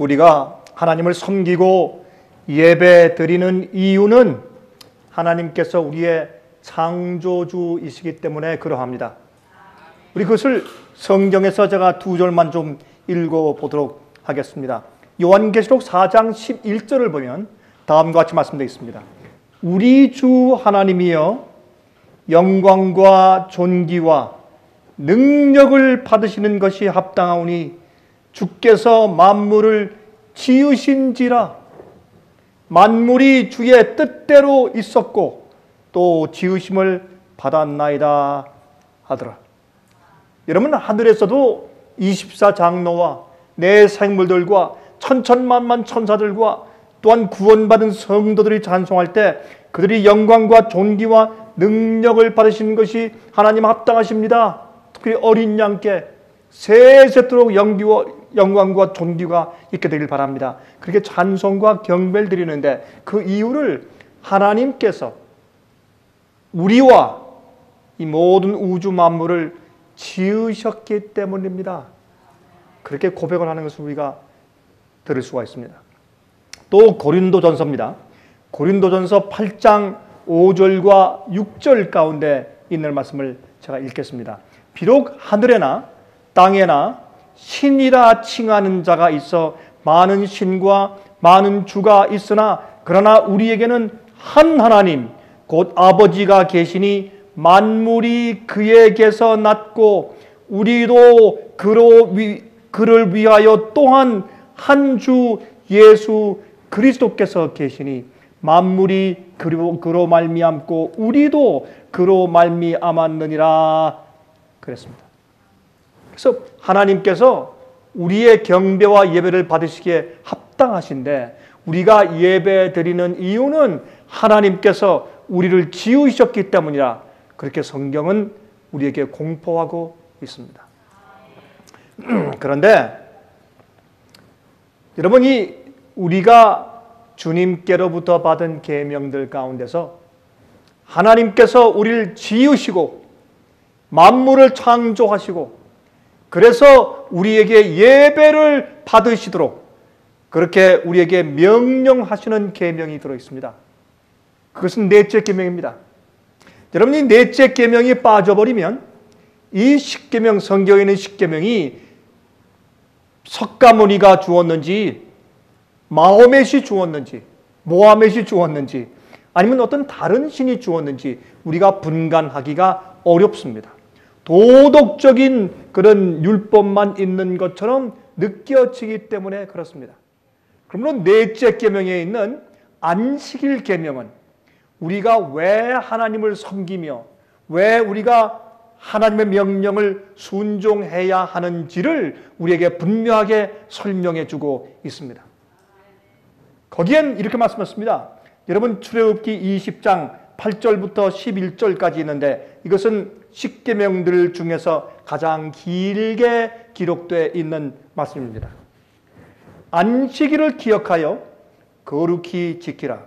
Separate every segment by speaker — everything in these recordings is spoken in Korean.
Speaker 1: 우리가 하나님을 섬기고 예배 드리는 이유는 하나님께서 우리의 창조주이시기 때문에 그러합니다. 우리 그것을 성경에서 제가 두 절만 좀 읽어보도록 하겠습니다. 요한계시록 4장 11절을 보면 다음과 같이 말씀되어 있습니다. 우리 주 하나님이여 영광과 존귀와 능력을 받으시는 것이 합당하오니 주께서 만물을 지으신지라. 만물이 주의 뜻대로 있었고 또 지으심을 받았나이다 하더라. 여러분, 하늘에서도 24장로와 내 생물들과 천천만만 천사들과 또한 구원받은 성도들이 찬송할 때 그들이 영광과 존귀와 능력을 받으시는 것이 하나님 합당하십니다. 특히 어린 양께 세세토록 영광과 존귀가 있게 되길 바랍니다. 그렇게 찬송과 경배를 드리는데 그 이유를 하나님께서 우리와 이 모든 우주 만물을 지으셨기 때문입니다. 그렇게 고백을 하는 것을 우리가 들을 수가 있습니다. 또 고린도전서입니다. 고린도전서 8장 5절과 6절 가운데 있는 말씀을 제가 읽겠습니다. 비록 하늘에나 땅에나 신이라 칭하는 자가 있어 많은 신과 많은 주가 있으나 그러나 우리에게는 한 하나님 곧 아버지가 계시니 만물이 그에게서 났고 우리도 그를 위하여 또한 한 주 예수 그리스도께서 계시니 만물이 그로 말미암고 우리도 그로 말미암았느니라 그랬습니다. 그래서 하나님께서 우리의 경배와 예배를 받으시기에 합당하신데 우리가 예배 드리는 이유는 하나님께서 우리를 지으셨기 때문이라 그렇게 성경은 우리에게 공포하고 있습니다. 그런데 여러분이 우리가 주님께로부터 받은 계명들 가운데서 하나님께서 우리를 지으시고 만물을 창조하시고 그래서 우리에게 예배를 받으시도록 그렇게 우리에게 명령하시는 계명이 들어있습니다. 그것은 넷째 계명입니다. 여러분이 넷째 계명이 빠져버리면 이 십계명, 성경에 있는 십계명이 석가모니가 주었는지 마호멧이 주었는지 모하멧이 주었는지 아니면 어떤 다른 신이 주었는지 우리가 분간하기가 어렵습니다. 도덕적인 그런 율법만 있는 것처럼 느껴지기 때문에 그렇습니다. 그러므로 넷째 계명에 있는 안식일 계명은 우리가 왜 하나님을 섬기며 왜 우리가 하나님의 명령을 순종해야 하는지를 우리에게 분명하게 설명해 주고 있습니다. 거기엔 이렇게 말씀했습니다. 여러분 출애굽기 20장 8절부터 11절까지 있는데 이것은 십계명들 중에서 가장 길게 기록되어 있는 말씀입니다. 안식일을 기억하여 거룩히 지키라.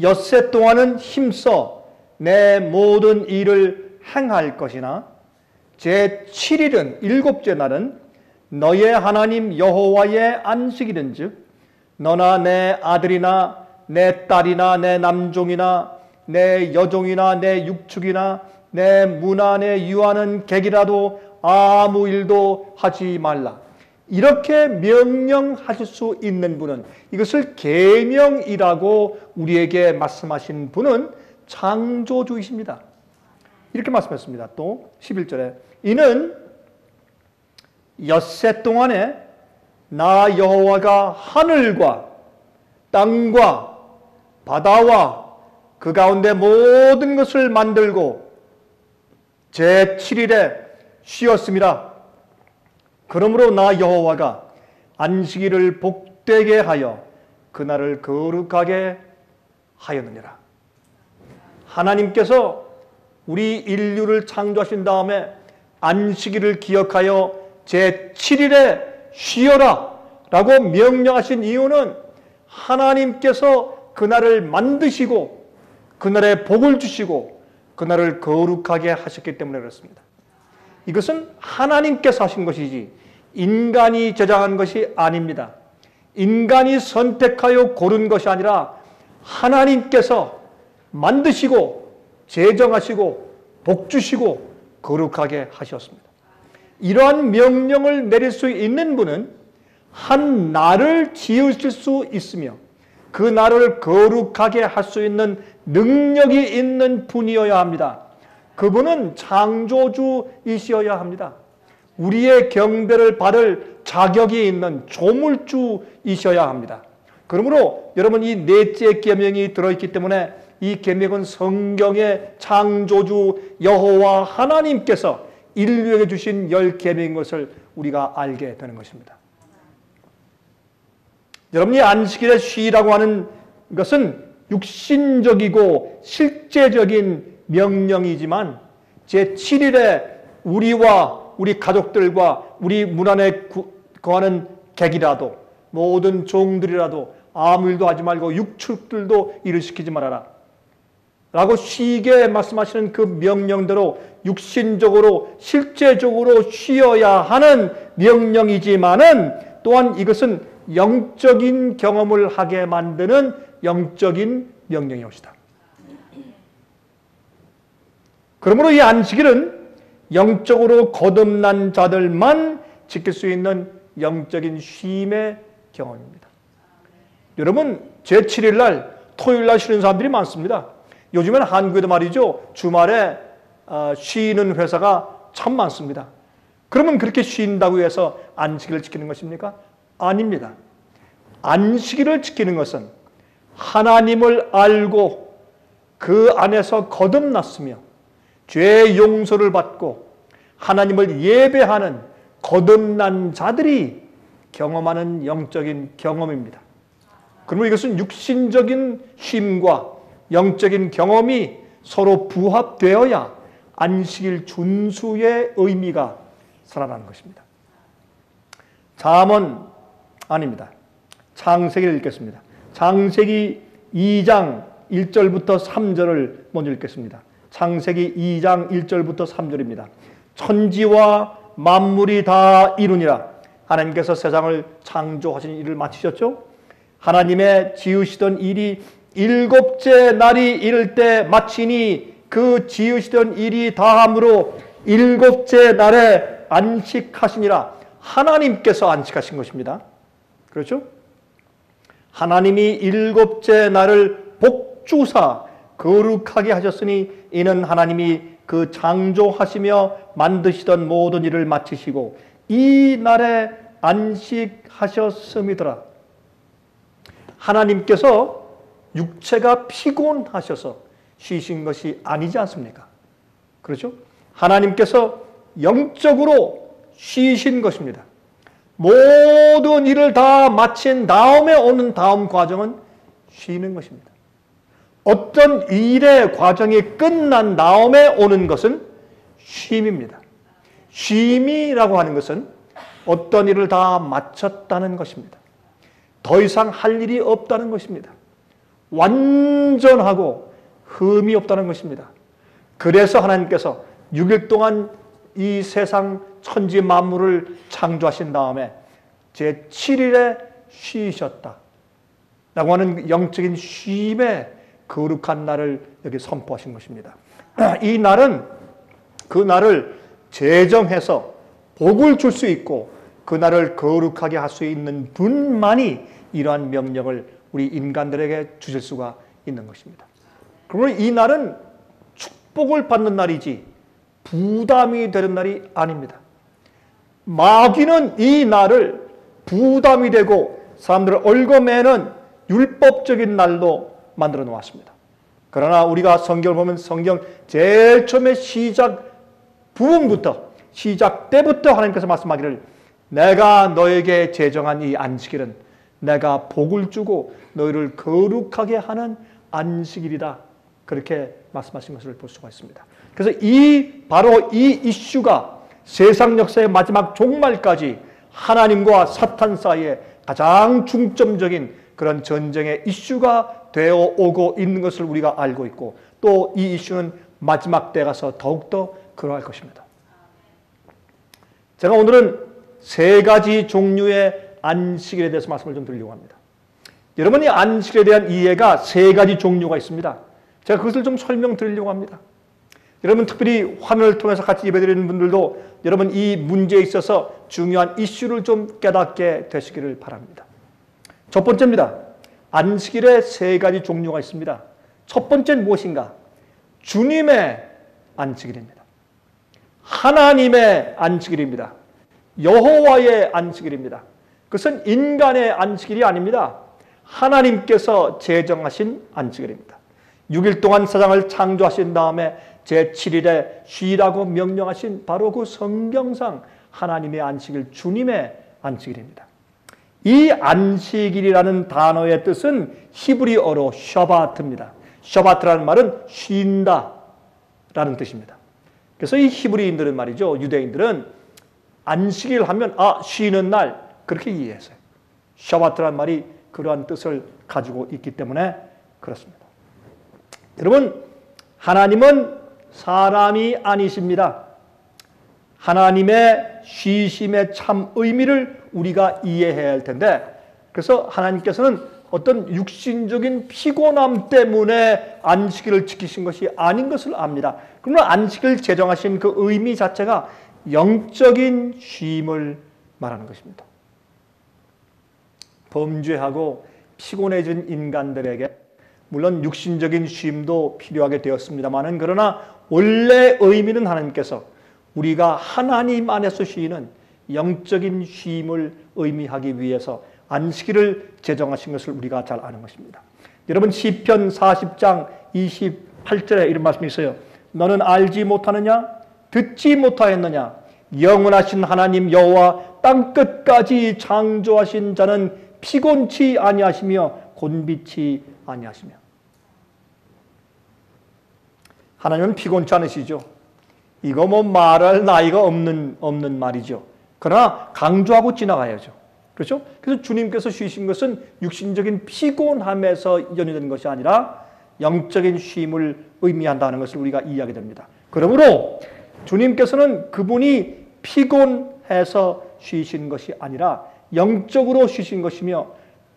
Speaker 1: 엿새 동안은 힘써 내 모든 일을 행할 것이나 제7일은 일곱째 날은 너의 하나님 여호와의 안식일인즉 너나 내 아들이나 내 딸이나 내 남종이나 내 여종이나 내 육축이나 내 문화 내 유하는 객이라도 아무 일도 하지 말라. 이렇게 명령하실 수 있는 분은 이것을 계명이라고 우리에게 말씀하신 분은 창조주이십니다. 이렇게 말씀했습니다. 또 11절에 이는 엿새 동안에 나 여호와가 하늘과 땅과 바다와 그 가운데 모든 것을 만들고 제7일에 쉬었습니다. 그러므로 나 여호와가 안식일을 복되게 하여 그날을 거룩하게 하였느니라. 하나님께서 우리 인류를 창조하신 다음에 안식일을 기억하여 제7일에 쉬어라 라고 명령하신 이유는 하나님께서 그날을 만드시고 그날에 복을 주시고 그날을 거룩하게 하셨기 때문에 그렇습니다. 이것은 하나님께서 하신 것이지 인간이 제정한 것이 아닙니다. 인간이 선택하여 고른 것이 아니라 하나님께서 만드시고 제정하시고 복주시고 거룩하게 하셨습니다. 이러한 명령을 내릴 수 있는 분은 한 날을 지으실 수 있으며 그 날을 거룩하게 할 수 있는 능력이 있는 분이어야 합니다. 그분은 창조주이셔야 합니다. 우리의 경배를 받을 자격이 있는 조물주이셔야 합니다. 그러므로 여러분, 이 넷째 계명이 들어있기 때문에 이 계명은 성경의 창조주 여호와 하나님께서 인류에게 주신 10계명인 것을 우리가 알게 되는 것입니다. 여러분이 안식일에 쉬라고 하는 것은 육신적이고 실제적인 명령이지만 제7일에 우리와 우리 가족들과 우리 문 안에 거하는 객이라도 모든 종들이라도 아무 일도 하지 말고 육축들도 일을 시키지 말아라 라고 쉬게 말씀하시는 그 명령대로 육신적으로 실제적으로 쉬어야 하는 명령이지만은 또한 이것은 영적인 경험을 하게 만드는 영적인 명령이옵니다. 그러므로 이 안식일은 영적으로 거듭난 자들만 지킬 수 있는 영적인 쉼의 경험입니다. 여러분, 제7일 날 토요일 날 쉬는 사람들이 많습니다. 요즘에는 한국에도 말이죠, 주말에 쉬는 회사가 참 많습니다. 그러면 그렇게 쉰다고 해서 안식일을 지키는 것입니까? 아닙니다. 안식일을 지키는 것은 하나님을 알고 그 안에서 거듭났으며 죄의 용서를 받고 하나님을 예배하는 거듭난 자들이 경험하는 영적인 경험입니다. 그러면 이것은 육신적인 쉼과 영적인 경험이 서로 부합되어야 안식일 준수의 의미가 살아나는 것입니다. 잠언 아닙니다. 창세기를 읽겠습니다. 창세기 2장 1절부터 3절을 먼저 읽겠습니다. 창세기 2장 1절부터 3절입니다. 천지와 만물이 다 이루니라. 하나님께서 세상을 창조하신 일을 마치셨죠. 하나님의 지으시던 일이 일곱째 날이 이를 때 마치니 그 지으시던 일이 다함으로 일곱째 날에 안식하시니라. 하나님께서 안식하신 것입니다. 그렇죠? 하나님이 일곱째 날을 복주사 거룩하게 하셨으니 이는 하나님이 그 창조하시며 만드시던 모든 일을 마치시고 이 날에 안식하셨음이더라. 하나님께서 육체가 피곤하셔서 쉬신 것이 아니지 않습니까? 그렇죠? 하나님께서 영적으로 쉬신 것입니다. 모든 일을 다 마친 다음에 오는 다음 과정은 쉬는 것입니다. 어떤 일의 과정이 끝난 다음에 오는 것은 쉼입니다. 쉼이라고 하는 것은 어떤 일을 다 마쳤다는 것입니다. 더 이상 할 일이 없다는 것입니다. 완전하고 흠이 없다는 것입니다. 그래서 하나님께서 6일 동안 이 세상 천지 만물을 창조하신 다음에 제7일에 쉬셨다 라고 하는 영적인 쉼의 거룩한 날을 여기 선포하신 것입니다. 이 날은 그 날을 제정해서 복을 줄 수 있고 그 날을 거룩하게 할 수 있는 분만이 이러한 명령을 우리 인간들에게 주실 수가 있는 것입니다. 그러므로 이 날은 축복을 받는 날이지 부담이 되는 날이 아닙니다. 마귀는 이 날을 부담이 되고 사람들을 얽어매는 율법적인 날로 만들어 놓았습니다. 그러나 우리가 성경을 보면 성경 제일 처음에 시작 부분부터 시작 때부터 하나님께서 말씀하기를 내가 너에게 제정한 이 안식일은 내가 복을 주고 너희를 거룩하게 하는 안식일이다. 그렇게 말씀하신 것을 볼 수가 있습니다. 그래서 바로 이 이슈가 세상 역사의 마지막 종말까지 하나님과 사탄 사이에 가장 중점적인 그런 전쟁의 이슈가 되어 오고 있는 것을 우리가 알고 있고 또 이 이슈는 마지막 때 가서 더욱더 그러할 것입니다. 제가 오늘은 세 가지 종류의 안식일에 대해서 말씀을 좀 드리려고 합니다. 여러분이 안식일에 대한 이해가 세 가지 종류가 있습니다. 제가 그것을 좀 설명드리려고 합니다. 여러분 특별히 화면을 통해서 같이 예배드리는 분들도 여러분 이 문제에 있어서 중요한 이슈를 좀 깨닫게 되시기를 바랍니다. 첫 번째입니다. 안식일에 세 가지 종류가 있습니다. 첫 번째는 무엇인가? 주님의 안식일입니다. 하나님의 안식일입니다. 여호와의 안식일입니다. 그것은 인간의 안식일이 아닙니다. 하나님께서 제정하신 안식일입니다. 6일 동안 세상을 창조하신 다음에 제7일에 쉬라고 명령하신 바로 그 성경상 하나님의 안식일, 주님의 안식일입니다. 이 안식일이라는 단어의 뜻은 히브리어로 샤바트입니다. 샤바트라는 말은 쉰다 라는 뜻입니다. 그래서 이 히브리인들은 말이죠, 유대인들은 안식일 하면 쉬는 날 그렇게 이해했어요. 샤바트라는 말이 그러한 뜻을 가지고 있기 때문에 그렇습니다. 여러분, 하나님은 사람이 아니십니다. 하나님의 쉬심의 참 의미를 우리가 이해해야 할 텐데, 그래서 하나님께서는 어떤 육신적인 피곤함 때문에 안식일을 지키신 것이 아닌 것을 압니다. 그러나 안식을 제정하신 그 의미 자체가 영적인 쉼을 말하는 것입니다. 범죄하고 피곤해진 인간들에게 물론 육신적인 쉼도 필요하게 되었습니다만, 그러나 원래 의미는 하나님께서 우리가 하나님 안에서 쉬는 영적인 쉼을 의미하기 위해서 안식일을 제정하신 것을 우리가 잘 아는 것입니다. 여러분 시편 40장 28절에 이런 말씀이 있어요. 너는 알지 못하느냐? 듣지 못하였느냐? 영원하신 하나님 여호와 땅끝까지 창조하신 자는 피곤치 아니하시며 곤비치 아니하시며. 하나님은 피곤치 않으시죠. 이거 뭐 말할 나이가 없는 말이죠. 그러나 강조하고 지나가야죠. 그렇죠? 그래서 주님께서 쉬신 것은 육신적인 피곤함에서 연유된 것이 아니라 영적인 쉼을 의미한다는 것을 우리가 이해하게 됩니다. 그러므로 주님께서는 그분이 피곤해서 쉬신 것이 아니라 영적으로 쉬신 것이며,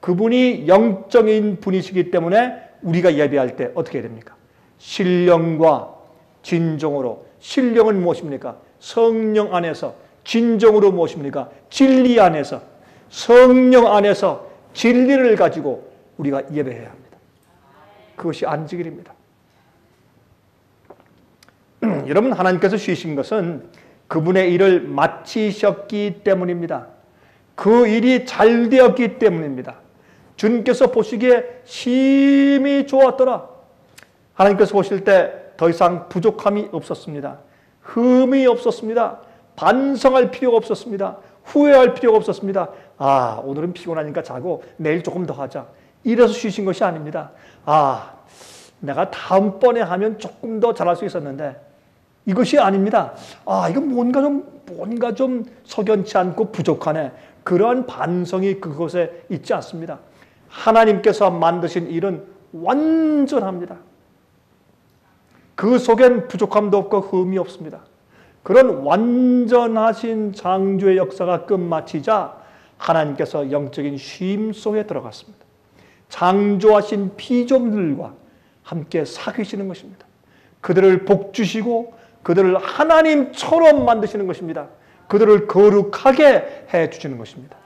Speaker 1: 그분이 영적인 분이시기 때문에 우리가 예배할 때 어떻게 해야 됩니까? 신령과 진정으로. 신령은 무엇입니까? 성령 안에서. 진정으로 무엇입니까? 진리 안에서. 성령 안에서 진리를 가지고 우리가 예배해야 합니다. 그것이 안식일입니다. 여러분, 하나님께서 쉬신 것은 그분의 일을 마치셨기 때문입니다. 그 일이 잘 되었기 때문입니다. 주님께서 보시기에 심히 좋았더라. 하나님께서 보실 때 더 이상 부족함이 없었습니다. 흠이 없었습니다. 반성할 필요가 없었습니다. 후회할 필요가 없었습니다. 오늘은 피곤하니까 자고 내일 조금 더 하자. 이래서 쉬신 것이 아닙니다. 내가 다음번에 하면 조금 더 잘할 수 있었는데, 이것이 아닙니다. 이거 뭔가 좀 석연치 않고 부족하네. 그러한 반성이 그것에 있지 않습니다. 하나님께서 만드신 일은 완전합니다. 그 속엔 부족함도 없고 흠이 없습니다. 그런 완전하신 창조의 역사가 끝마치자 하나님께서 영적인 쉼 속에 들어갔습니다. 창조하신 피조물들과 함께 사귀시는 것입니다. 그들을 복주시고 그들을 하나님처럼 만드시는 것입니다. 그들을 거룩하게 해주시는 것입니다.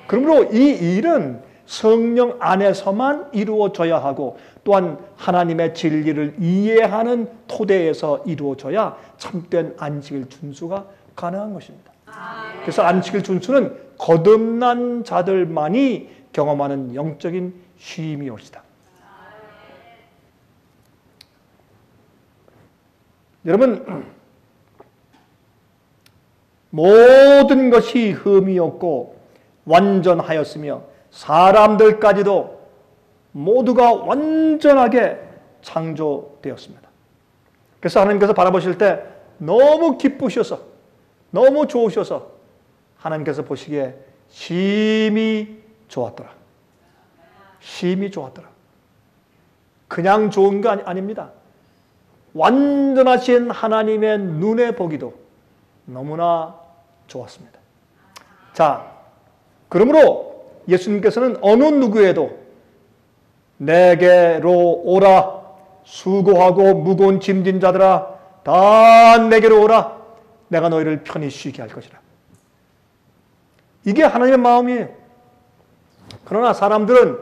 Speaker 1: 그러므로 이 일은 성령 안에서만 이루어져야 하고, 또한 하나님의 진리를 이해하는 토대에서 이루어져야 참된 안식일 준수가 가능한 것입니다. 그래서 안식일 준수는 거듭난 자들만이 경험하는 영적인 쉼이 옳시다. 여러분, 모든 것이 흠이 없고 완전하였으며 사람들까지도 모두가 완전하게 창조되었습니다. 그래서 하나님께서 바라보실 때 너무 기쁘셔서, 너무 좋으셔서 하나님께서 보시기에 심히 좋았더라. 심히 좋았더라. 그냥 좋은 거 아닙니다. 완전하신 하나님의 눈에 보기도 너무나 좋았습니다. 자, 그러므로 예수님께서는 어느 누구에도 내게로 오라, 수고하고 무거운 짐진 자들아 다 내게로 오라, 내가 너희를 편히 쉬게 할 것이라. 이게 하나님의 마음이에요. 그러나 사람들은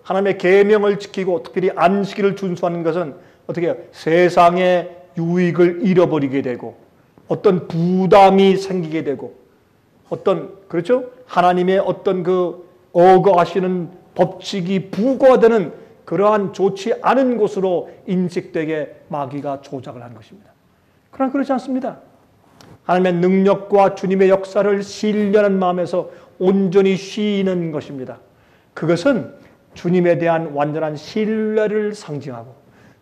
Speaker 1: 하나님의 계명을 지키고 특별히 안식일을 준수하는 것은 어떻게 해요? 세상의 유익을 잃어버리게 되고 어떤 부담이 생기게 되고 어떤, 그렇죠? 하나님의 어떤 그 어거하시는 법칙이 부과되는 그러한 좋지 않은 곳으로 인식되게 마귀가 조작을 한 것입니다. 그러나 그렇지 않습니다. 하나님의 능력과 주님의 역사를 신뢰하는 마음에서 온전히 쉬는 것입니다. 그것은 주님에 대한 완전한 신뢰를 상징하고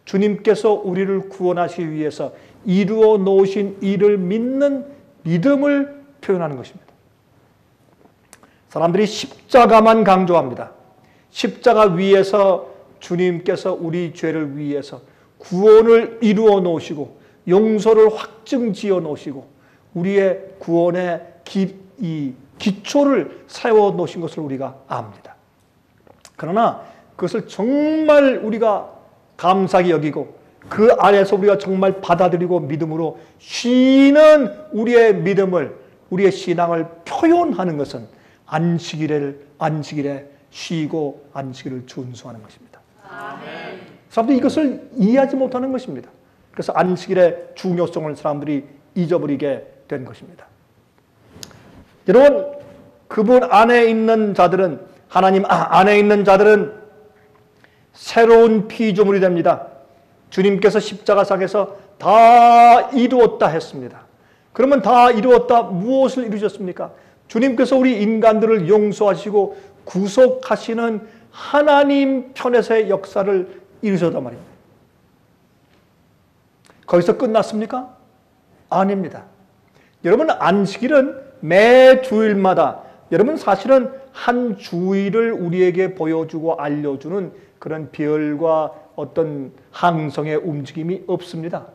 Speaker 1: 주님께서 우리를 구원하시기 위해서 이루어 놓으신 일을 믿는 믿음을 표현하는 것입니다. 사람들이 십자가만 강조합니다. 십자가 위에서 주님께서 우리 죄를 위해서 구원을 이루어 놓으시고 용서를 확증지어 놓으시고 우리의 구원의 기초를 세워 놓으신 것을 우리가 압니다. 그러나 그것을 정말 우리가 감사히 여기고 그 안에서 우리가 정말 받아들이고 믿음으로 쉬는 우리의 믿음을, 우리의 신앙을 표현하는 것은 안식일에 쉬고 안식일을 준수하는 것입니다. 아멘. 사람들이 이것을 이해하지 못하는 것입니다. 그래서 안식일의 중요성을 사람들이 잊어버리게 된 것입니다. 여러분, 그분 안에 있는 자들은, 하나님 안에 있는 자들은 새로운 피조물이 됩니다. 주님께서 십자가상에서 다 이루었다 했습니다. 그러면 다 이루었다, 무엇을 이루셨습니까? 주님께서 우리 인간들을 용서하시고 구속하시는 하나님 편에서의 역사를 이루셨단 말입니다. 거기서 끝났습니까? 아닙니다. 여러분, 안식일은 매 주일마다, 여러분 사실은 한 주일을 우리에게 보여주고 알려주는 그런 별과 어떤 항성의 움직임이 없습니다.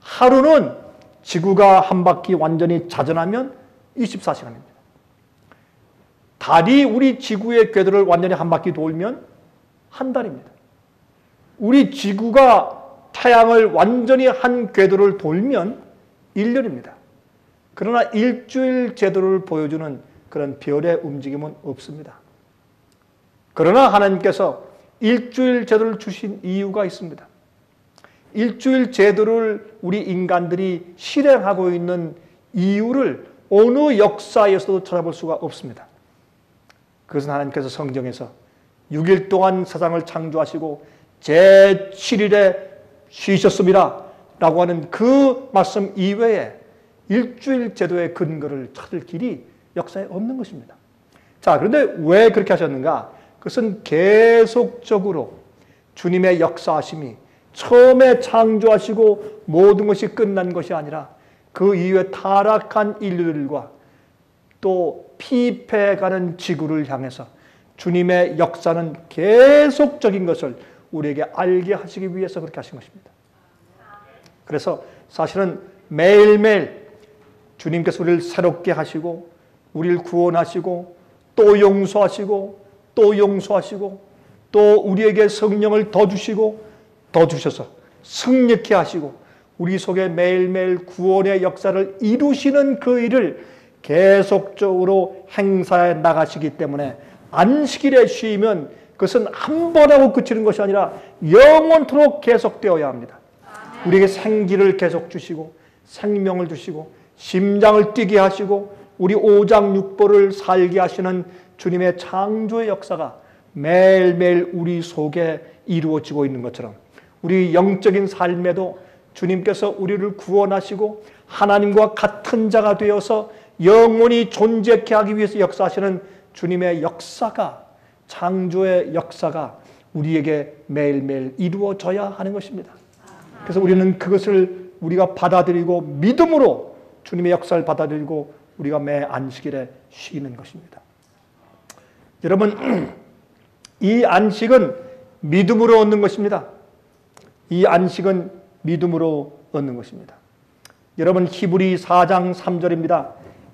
Speaker 1: 하루는 지구가 한 바퀴 완전히 자전하면 24시간입니다. 달이 우리 지구의 궤도를 완전히 한 바퀴 돌면 한 달입니다. 우리 지구가 태양을 완전히 한 궤도를 돌면 1년입니다. 그러나 일주일 제도를 보여주는 그런 별의 움직임은 없습니다. 그러나 하나님께서 일주일 제도를 주신 이유가 있습니다. 일주일 제도를 우리 인간들이 실행하고 있는 이유를 어느 역사에서도 찾아볼 수가 없습니다. 그것은 하나님께서 성경에서 6일 동안 세상을 창조하시고 제7일에 쉬셨습니다 라고 하는 그 말씀 이외에 일주일 제도의 근거를 찾을 길이 역사에 없는 것입니다. 자, 그런데 왜 그렇게 하셨는가? 그것은 계속적으로 주님의 역사하심이 처음에 창조하시고 모든 것이 끝난 것이 아니라 그 이후에 타락한 인류들과 또 피폐해가는 지구를 향해서 주님의 역사는 계속적인 것을 우리에게 알게 하시기 위해서 그렇게 하신 것입니다. 그래서 사실은 매일매일 주님께서 우리를 새롭게 하시고 우리를 구원하시고 또 용서하시고 또 용서하시고 또 우리에게 성령을 더 주시고 더 주셔서 승리케 하시고 우리 속에 매일매일 구원의 역사를 이루시는 그 일을 계속적으로 행사해 나가시기 때문에 안식일에 쉬면 그것은 한 번 하고 그치는 것이 아니라 영원토록 계속되어야 합니다. 우리에게 생기를 계속 주시고 생명을 주시고 심장을 뛰게 하시고 우리 오장육부를 살게 하시는 주님의 창조의 역사가 매일매일 우리 속에 이루어지고 있는 것처럼 우리 영적인 삶에도 주님께서 우리를 구원하시고 하나님과 같은 자가 되어서 영원히 존재케 하기 위해서 역사하시는 주님의 역사가, 창조의 역사가 우리에게 매일매일 이루어져야 하는 것입니다. 그래서 우리는 그것을 우리가 받아들이고 믿음으로 주님의 역사를 받아들이고 우리가 매 안식일에 쉬는 것입니다. 여러분, 이 안식은 믿음으로 얻는 것입니다. 이 안식은 믿음으로 얻는 것입니다. 여러분, 히브리 4장 3절입니다.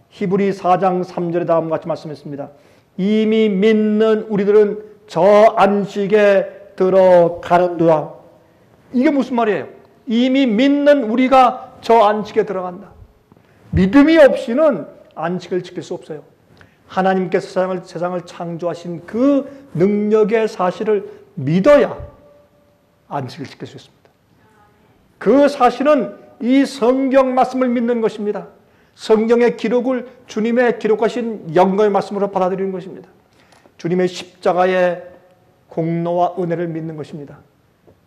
Speaker 1: 히브리 4장 3절에 다음과 같이 말씀했습니다. 이미 믿는 우리들은 저 안식에 들어가는도다. 이게 무슨 말이에요? 이미 믿는 우리가 저 안식에 들어간다. 믿음이 없이는 안식을 지킬 수 없어요. 하나님께서 세상을 창조하신 그 능력의 사실을 믿어야 안식을 지킬 수 있습니다. 그 사실은 이 성경 말씀을 믿는 것입니다. 성경의 기록을 주님의 기록하신 영광의 말씀으로 받아들이는 것입니다. 주님의 십자가의 공로와 은혜를 믿는 것입니다.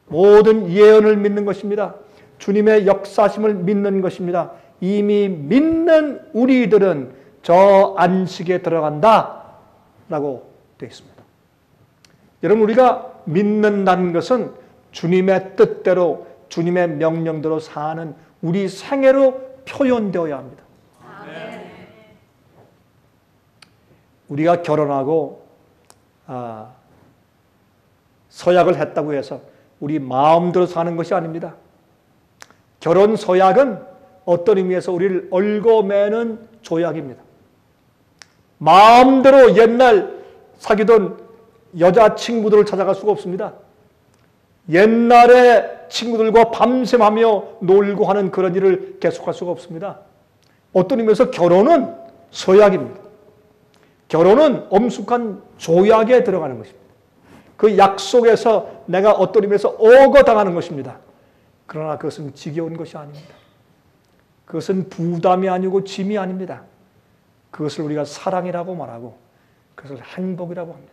Speaker 1: 모든 예언을 믿는 것입니다. 주님의 역사심을 믿는 것입니다. 이미 믿는 우리들은 저 안식에 들어간다 라고 되어 있습니다. 여러분, 우리가 믿는다는 것은 주님의 뜻대로 주님의 명령대로 사는 우리 생애로 표현되어야 합니다. 우리가 결혼하고 서약을 했다고 해서 우리 마음대로 사는 것이 아닙니다. 결혼 서약은 어떤 의미에서 우리를 얽어매는 조약입니다. 마음대로 옛날 사귀던 여자친구들을 찾아갈 수가 없습니다. 옛날에 친구들과 밤샘하며 놀고 하는 그런 일을 계속할 수가 없습니다. 어떤 의미에서 결혼은 서약입니다. 결혼은 엄숙한 조약에 들어가는 것입니다. 그 약속에서 내가 어떤 의미에서 억어당하는 것입니다. 그러나 그것은 지겨운 것이 아닙니다. 그것은 부담이 아니고 짐이 아닙니다. 그것을 우리가 사랑이라고 말하고 그것을 행복이라고 합니다.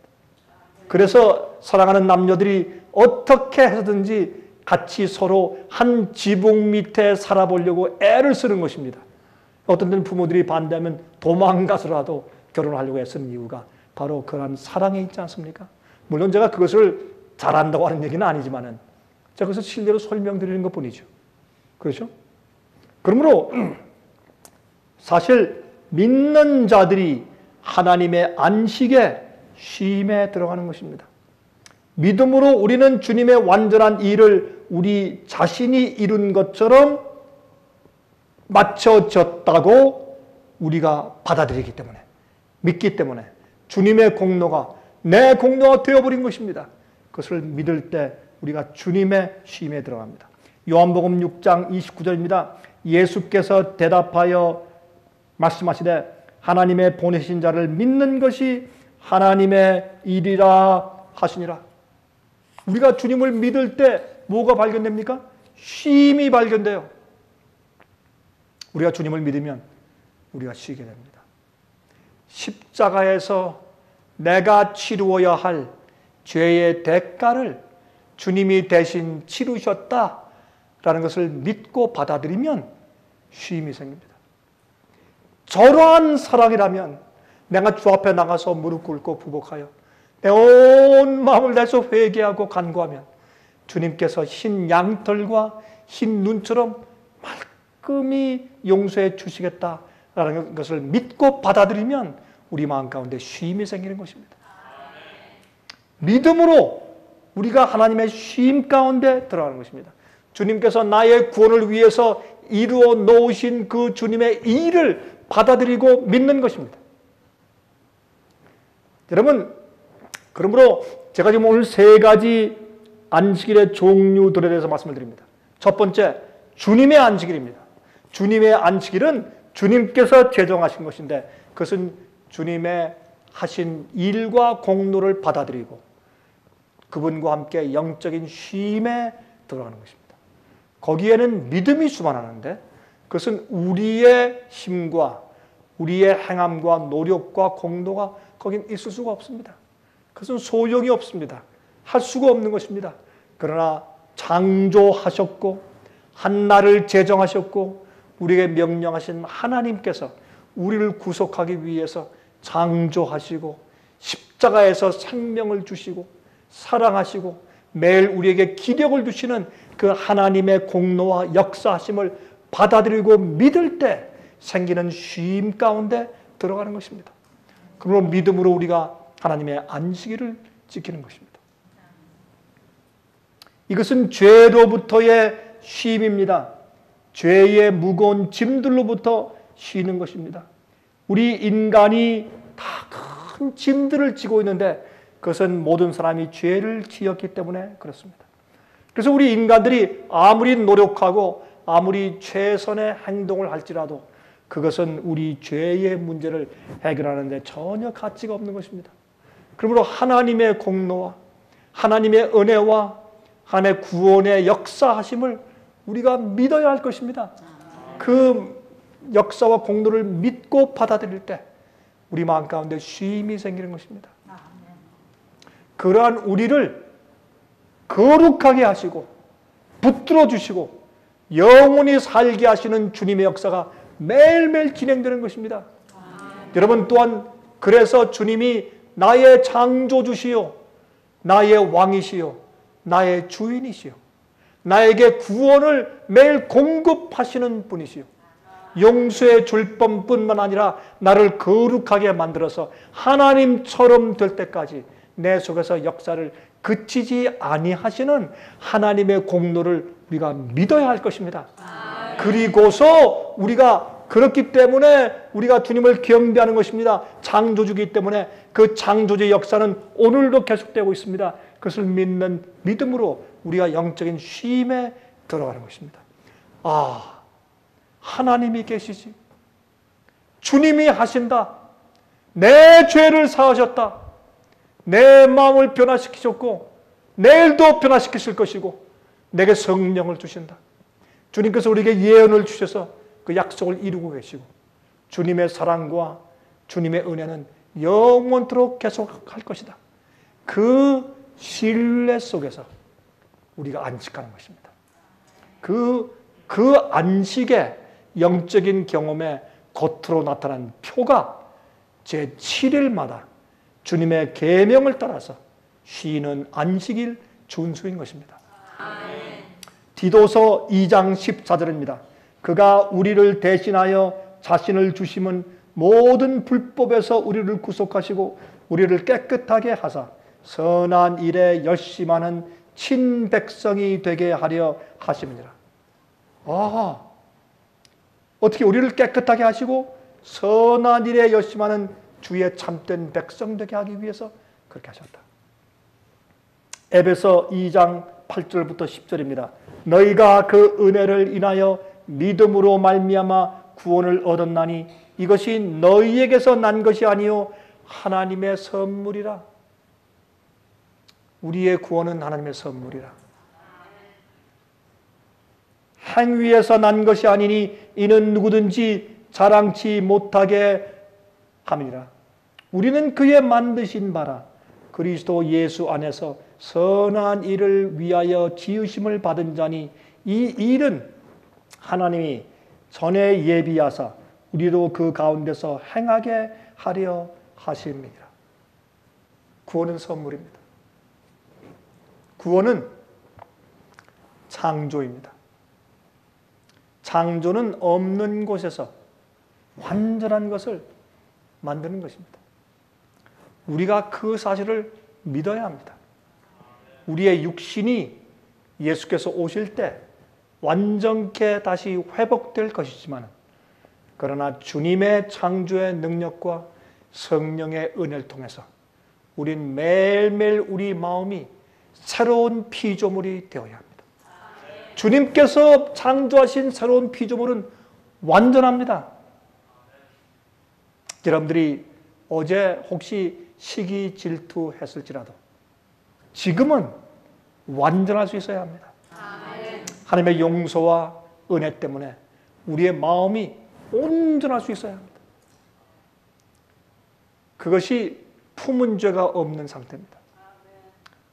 Speaker 1: 그래서 사랑하는 남녀들이 어떻게 해서든지 같이 서로 한 지붕 밑에 살아보려고 애를 쓰는 것입니다. 어떤 때는 부모들이 반대하면 도망가서라도 결혼하려고 애쓰는 이유가 바로 그런 사랑에 있지 않습니까? 물론 제가 그것을 잘한다고 하는 얘기는 아니지만은 제가 그것을 실제로 설명드리는 것뿐이죠. 그렇죠? 그러므로 사실 믿는 자들이 하나님의 안식에 쉼에 들어가는 것입니다. 믿음으로 우리는 주님의 완전한 일을 우리 자신이 이룬 것처럼 맞춰졌다고 우리가 받아들이기 때문에, 믿기 때문에 주님의 공로가 내 공로가 되어버린 것입니다. 그것을 믿을 때 우리가 주님의 쉼에 들어갑니다. 요한복음 6장 29절입니다. 예수께서 대답하여 말씀하시되 하나님의 보내신 자를 믿는 것이 하나님의 일이라 하시니라. 우리가 주님을 믿을 때 뭐가 발견됩니까? 쉼이 발견돼요. 우리가 주님을 믿으면 우리가 쉬게 됩니다. 십자가에서 내가 치루어야 할 죄의 대가를 주님이 대신 치르셨다라는 것을 믿고 받아들이면 쉼이 생깁니다. 저러한 사랑이라면 내가 주 앞에 나가서 무릎 꿇고 부복하여 내 온 마음을 다해서 회개하고 간구하면 주님께서 흰 양털과 흰 눈처럼 말끔히 용서해 주시겠다라는 것을 믿고 받아들이면 우리 마음 가운데 쉼이 생기는 것입니다. 믿음으로 우리가 하나님의 쉼 가운데 들어가는 것입니다. 주님께서 나의 구원을 위해서 이루어 놓으신 그 주님의 일을 받아들이고 믿는 것입니다. 여러분, 그러므로 제가 지금 오늘 세 가지 안식일의 종류들에 대해서 말씀을 드립니다. 첫 번째, 주님의 안식일입니다. 주님의 안식일은 주님께서 제정하신 것인데 그것은 주님의 하신 일과 공로를 받아들이고 그분과 함께 영적인 쉼에 들어가는 것입니다. 거기에는 믿음이 수반하는데 그것은 우리의 힘과 우리의 행함과 노력과 공로가 거긴 있을 수가 없습니다. 그것은 소용이 없습니다. 할 수가 없는 것입니다. 그러나 창조하셨고 한나를 제정하셨고 우리에게 명령하신 하나님께서 우리를 구속하기 위해서 창조하시고 십자가에서 생명을 주시고 사랑하시고 매일 우리에게 기력을 주시는 그 하나님의 공로와 역사하심을 받아들이고 믿을 때 생기는 쉼 가운데 들어가는 것입니다. 그러므로 믿음으로 우리가 하나님의 안식일을 지키는 것입니다. 이것은 죄로부터의 쉼입니다. 죄의 무거운 짐들로부터 쉬는 것입니다. 우리 인간이 다 큰 짐들을 지고 있는데 그것은 모든 사람이 죄를 지었기 때문에 그렇습니다. 그래서 우리 인간들이 아무리 노력하고 아무리 최선의 행동을 할지라도 그것은 우리 죄의 문제를 해결하는 데 전혀 가치가 없는 것입니다. 그러므로 하나님의 공로와 하나님의 은혜와 하나님의 구원의 역사하심을 우리가 믿어야 할 것입니다. 그 역사와 공로를 믿고 받아들일 때 우리 마음 가운데 쉼이 생기는 것입니다. 그러한 우리를 거룩하게 하시고 붙들어 주시고 영원히 살게 하시는 주님의 역사가 매일매일 진행되는 것입니다. 여러분 또한 그래서 주님이 나의 창조주시요 나의 왕이시요 나의 주인이시요 나에게 구원을 매일 공급하시는 분이시요 용서해 줄 뿐만 아니라 나를 거룩하게 만들어서 하나님처럼 될 때까지 내 속에서 역사를 그치지 아니하시는 하나님의 공로를 우리가 믿어야 할 것입니다. 그리고서 우리가 그렇기 때문에 우리가 주님을 경배하는 것입니다. 창조주기 때문에 그 창조주의 역사는 오늘도 계속되고 있습니다. 그것을 믿는 믿음으로 우리가 영적인 쉼에 들어가는 것입니다. 하나님이 계시지. 주님이 하신다. 내 죄를 사하셨다. 내 마음을 변화시키셨고 내일도 변화시키실 것이고 내게 성령을 주신다. 주님께서 우리에게 예언을 주셔서 그 약속을 이루고 계시고 주님의 사랑과 주님의 은혜는 영원토록 계속할 것이다. 그 신뢰 속에서 우리가 안식하는 것입니다. 그 안식의 영적인 경험에 겉으로 나타난 표가 제7일마다 주님의 계명을 따라서 쉬는 안식일 준수인 것입니다. 디도서 2장 14절입니다. 그가 우리를 대신하여 자신을 주심은 모든 불법에서 우리를 구속하시고 우리를 깨끗하게 하사 선한 일에 열심하는 친백성이 되게 하려 하심이니라. 어떻게 우리를 깨끗하게 하시고 선한 일에 열심하는 주의 참된 백성 되게 하기 위해서 그렇게 하셨다. 에베소 2장 8절부터 10절입니다. 너희가 그 은혜를 인하여 믿음으로 말미암아 구원을 얻었나니 이것이 너희에게서 난 것이 아니요 하나님의 선물이라. 우리의 구원은 하나님의 선물이라. 행위에서 난 것이 아니니 이는 누구든지 자랑치 못하게 함이라. 우리는 그의 만드신 바라 그리스도 예수 안에서 선한 일을 위하여 지으심을 받은 자니 이 일은 하나님이 전에 예비하사 우리도 그 가운데서 행하게 하려 하심이니라. 구원은 선물입니다. 구원은 창조입니다. 창조는 없는 곳에서 완전한 것을 만드는 것입니다. 우리가 그 사실을 믿어야 합니다. 우리의 육신이 예수께서 오실 때 완전케 다시 회복될 것이지만 그러나 주님의 창조의 능력과 성령의 은혜를 통해서 우린 매일매일 우리 마음이 새로운 피조물이 되어야 합니다. 주님께서 창조하신 새로운 피조물은 완전합니다. 여러분들이 어제 혹시 시기 질투했을지라도 지금은 완전할 수 있어야 합니다. 하나님의 용서와 은혜 때문에 우리의 마음이 온전할 수 있어야 합니다. 그것이 품은 죄가 없는 상태입니다.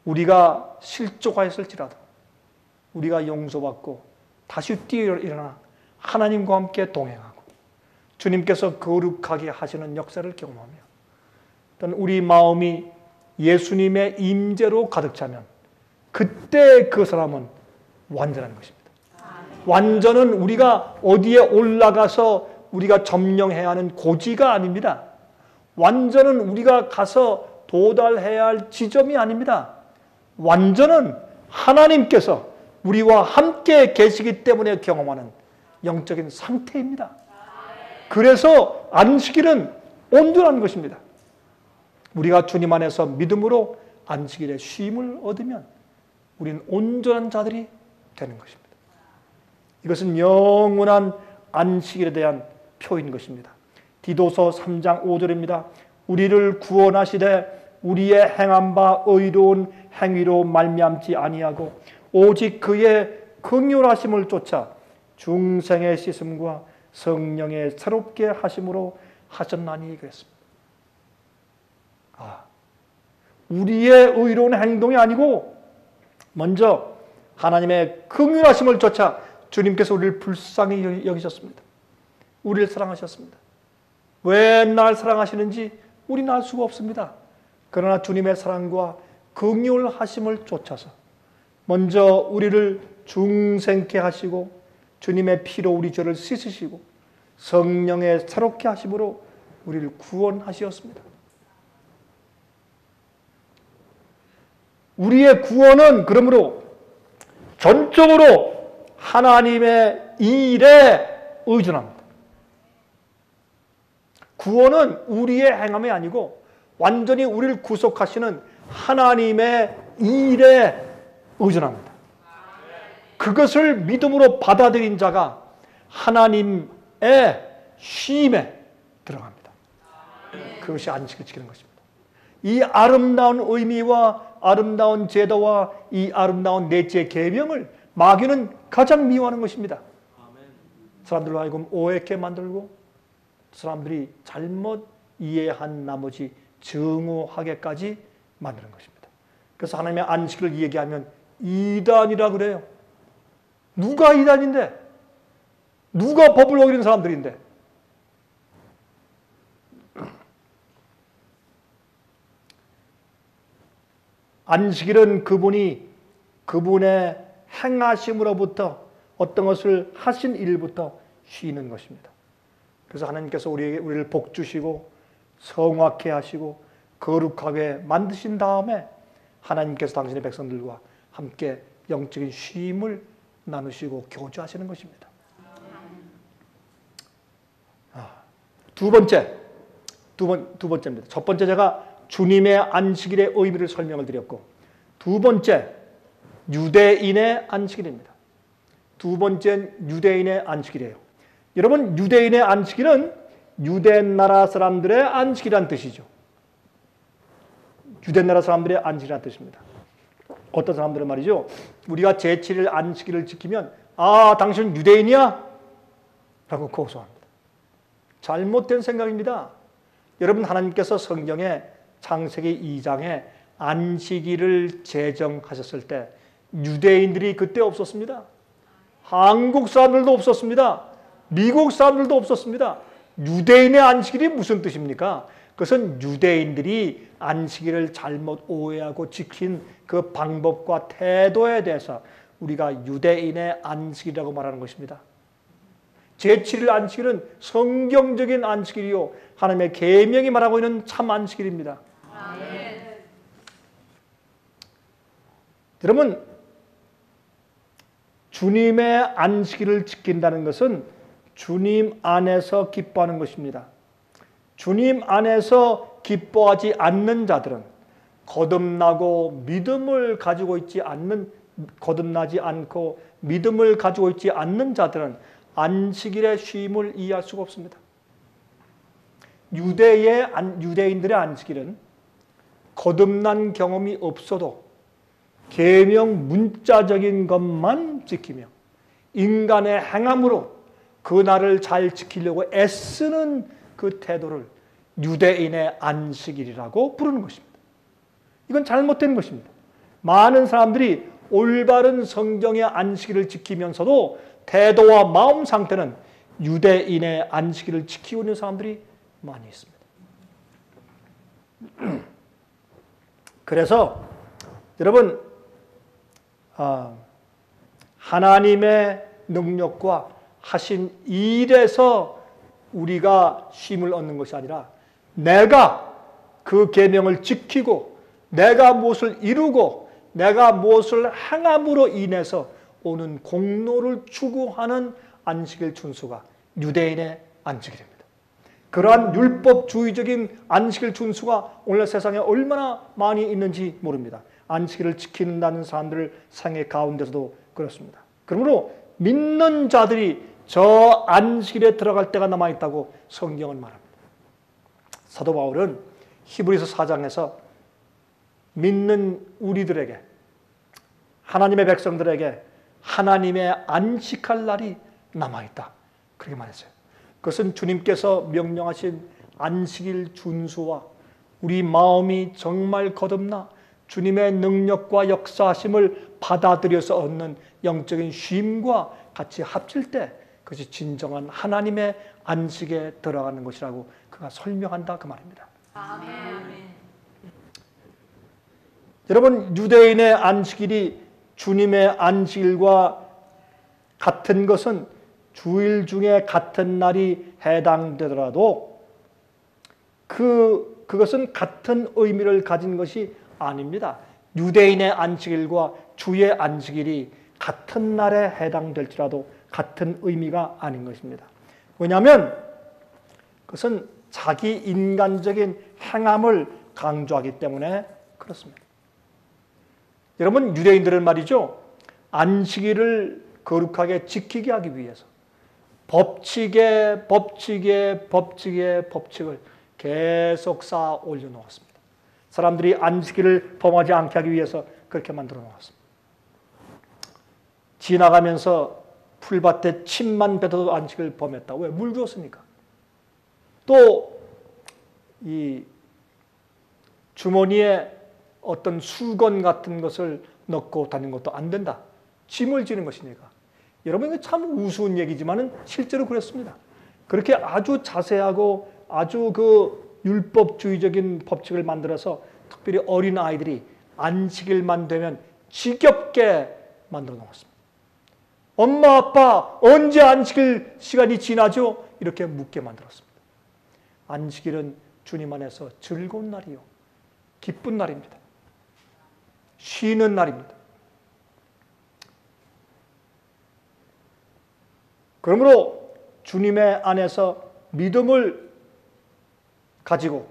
Speaker 1: 우리가 실족하였을지라도 우리가 용서받고 다시 뛰어 일어나 하나님과 함께 동행하고 주님께서 거룩하게 하시는 역사를 경험하며 또는 우리 마음이 예수님의 임재로 가득 차면 그때 그 사람은 완전한 것입니다. 완전은 우리가 어디에 올라가서 우리가 점령해야 하는 고지가 아닙니다. 완전은 우리가 가서 도달해야 할 지점이 아닙니다. 완전은 하나님께서 우리와 함께 계시기 때문에 경험하는 영적인 상태입니다. 그래서 안식일은 온전한 것입니다. 우리가 주님 안에서 믿음으로 안식일에 쉼을 얻으면 우리는 온전한 자들이 되는 것입니다. 이것은 영원한 안식일에 대한 표인 것입니다. 디도서 3장 5절입니다. 우리를 구원하시되 우리의 행한 바 의로운 행위로 말미암지 아니하고 오직 그의 긍휼하심을 쫓아 중생의 씻음과 성령의 새롭게 하심으로 하셨나니 그랬습니다. 우리의 의로운 행동이 아니고 먼저 하나님의 긍휼하심을 쫓아 주님께서 우리를 불쌍히 여기셨습니다. 우리를 사랑하셨습니다. 왜 날 사랑하시는지 우리는 알 수가 없습니다. 그러나 주님의 사랑과 긍휼하심을 쫓아서 먼저 우리를 중생케 하시고 주님의 피로 우리 죄를 씻으시고 성령의 새롭게 하심으로 우리를 구원하셨습니다. 우리의 구원은 그러므로 전적으로 하나님의 일에 의존합니다. 구원은 우리의 행함이 아니고 완전히 우리를 구속하시는 하나님의 일에 의존합니다. 그것을 믿음으로 받아들인 자가 하나님의 쉼에 들어갑니다. 그것이 안식을 지키는 것입니다. 이 아름다운 의미와 아름다운 제도와 이 아름다운 넷째 계명을 마귀는 가장 미워하는 것입니다. 사람들로 하여금 오해케 만들고 사람들이 잘못 이해한 나머지 증오하게까지 만드는 것입니다. 그래서 하나님의 안식을 얘기하면 이단이라 그래요. 누가 이단인데? 누가 법을 어기는 사람들인데? 안식일은 그분의 행하심으로부터 어떤 것을 하신 일부터 쉬는 것입니다. 그래서 하나님께서 우리를 복 주시고 성화케 하시고 거룩하게 만드신 다음에 하나님께서 당신의 백성들과 함께 영적인 쉼을 나누시고 교제하시는 것입니다. 두 번째입니다. 첫 번째 제가 주님의 안식일의 의미를 설명을 드렸고 두 번째 유대인의 안식일입니다. 두 번째는 유대인의 안식일이에요. 여러분 유대인의 안식일은 유대 나라 사람들의 안식이라는 뜻이죠. 유대 나라 사람들의 안식이라는 뜻입니다. 어떤 사람들은 말이죠. 우리가 제7일 안식일을 지키면 당신은 유대인이야? 라고 고소합니다. 잘못된 생각입니다. 여러분 하나님께서 성경에 창세기 2장에 안식일을 제정하셨을 때 유대인들이 그때 없었습니다. 한국 사람들도 없었습니다. 미국 사람들도 없었습니다. 유대인의 안식일이 무슨 뜻입니까? 그것은 유대인들이 안식일을 잘못 오해하고 지킨 그 방법과 태도에 대해서 우리가 유대인의 안식일이라고 말하는 것입니다. 제7일 안식일은 성경적인 안식일이요 하나님의 계명이 말하고 있는 참 안식일입니다. 여러분 주님의 안식일을 지킨다는 것은 주님 안에서 기뻐하는 것입니다. 주님 안에서 기뻐하지 않는 자들은 거듭나지 않고 믿음을 가지고 있지 않는 자들은 안식일의 쉼을 이해할 수가 없습니다. 유대인들의 안식일은 거듭난 경험이 없어도 계명 문자적인 것만 지키며 인간의 행함으로 그날을 잘 지키려고 애쓰는 그 태도를 유대인의 안식일이라고 부르는 것입니다. 이건 잘못된 것입니다. 많은 사람들이 올바른 성경의 안식일을 지키면서도 태도와 마음 상태는 유대인의 안식일을 지키고 있는 사람들이 많이 있습니다. 그래서 여러분 하나님의 능력과 하신 일에서 우리가 쉼을 얻는 것이 아니라 내가 그 계명을 지키고 내가 무엇을 이루고 내가 무엇을 행함으로 인해서 오는 공로를 추구하는 안식일 준수가 유대인의 안식일입니다. 그러한 율법주의적인 안식일 준수가 오늘 세상에 얼마나 많이 있는지 모릅니다. 안식일을 지킨다는 사람들 생애 가운데서도 그렇습니다. 그러므로 믿는 자들이 저 안식일에 들어갈 때가 남아있다고 성경은 말합니다. 사도 바울은 히브리서 4장에서 믿는 우리들에게, 하나님의 백성들에게 하나님의 안식할 날이 남아있다, 그렇게 말했어요. 그것은 주님께서 명령하신 안식일 준수와 우리 마음이 정말 거듭나 주님의 능력과 역사하심을 받아들여서 얻는 영적인 쉼과 같이 합칠 때 그것이 진정한 하나님의 안식에 들어가는 것이라고 그가 설명한다, 그 말입니다.
Speaker 2: 아멘.
Speaker 1: 여러분, 유대인의 안식일이 주님의 안식일과 같은 것은 주일 중에 같은 날이 해당되더라도 그것은 같은 의미를 가진 것이 아닙니다. 유대인의 안식일과 주의 안식일이 같은 날에 해당될지라도 같은 의미가 아닌 것입니다. 왜냐하면 그것은 자기 인간적인 행함을 강조하기 때문에 그렇습니다. 여러분, 유대인들은 말이죠, 안식일을 거룩하게 지키게 하기 위해서 법칙을 계속 쌓아 올려놓았습니다. 사람들이 안식일을 범하지 않게 하기 위해서 그렇게 만들어 놓았습니다. 지나가면서 풀밭에 침만 뱉어도 안식을 범했다. 왜? 물 주었으니까. 또 이 주머니에 어떤 수건 같은 것을 넣고 다니는 것도 안 된다. 짐을 지는 것이니까. 여러분, 이거 참 우스운 얘기지만은 실제로 그랬습니다. 그렇게 아주 자세하고 아주 그 율법주의적인 법칙을 만들어서 특별히 어린 아이들이 안식일만 되면 지겹게 만들어 놓았습니다. 엄마, 아빠, 언제 안식일 시간이 지나죠? 이렇게 묻게 만들었습니다. 안식일은 주님 안에서 즐거운 날이요, 기쁜 날입니다. 쉬는 날입니다. 그러므로 주님의 안에서 믿음을 가지고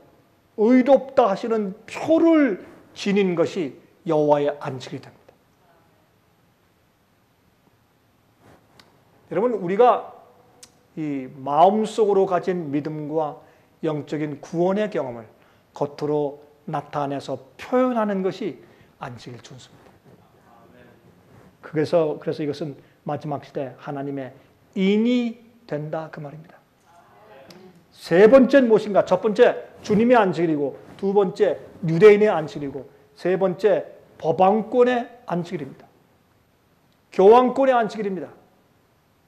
Speaker 1: 의롭다 하시는 표를 지닌 것이 여호와의 안식일이 됩니다. 여러분, 우리가 이 마음속으로 가진 믿음과 영적인 구원의 경험을 겉으로 나타내서 표현하는 것이 안식일 준수입니다. 그래서 이것은 마지막 시대 하나님의 인이 된다, 그 말입니다. 세 번째는 무엇인가? 첫 번째 주님의 안식일이고, 두 번째 유대인의 안식일이고, 세 번째 법왕권의 안식일입니다. 교황권의 안식일입니다.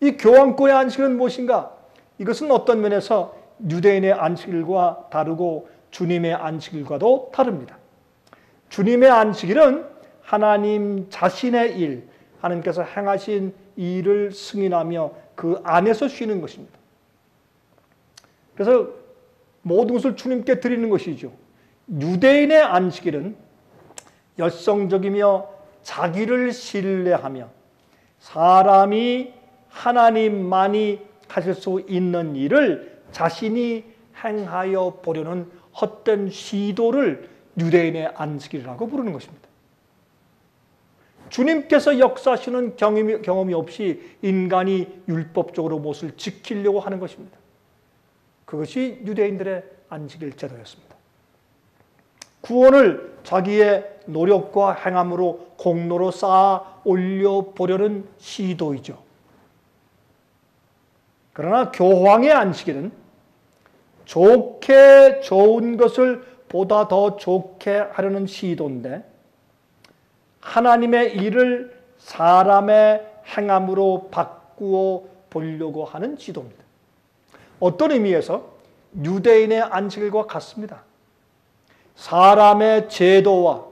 Speaker 1: 이 교황권의 안식일은 무엇인가? 이것은 어떤 면에서 유대인의 안식일과 다르고 주님의 안식일과도 다릅니다. 주님의 안식일은 하나님 자신의 일, 하나님께서 행하신 일을 승인하며 그 안에서 쉬는 것입니다. 그래서 모든 것을 주님께 드리는 것이죠. 유대인의 안식일은 열성적이며 자기를 신뢰하며 사람이 하나님만이 하실 수 있는 일을 자신이 행하여 보려는 헛된 시도를 유대인의 안식일이라고 부르는 것입니다. 주님께서 역사하시는 경험이 없이 인간이 율법적으로 무엇을 지키려고 하는 것입니다. 그것이 유대인들의 안식일 제도였습니다. 구원을 자기의 노력과 행함으로 공로로 쌓아 올려보려는 시도이죠. 그러나 교황의 안식일은 좋은 것을 보다 더 좋게 하려는 시도인데, 하나님의 일을 사람의 행함으로 바꾸어 보려고 하는 시도입니다. 어떤 의미에서 유대인의 안식일과 같습니다. 사람의 제도와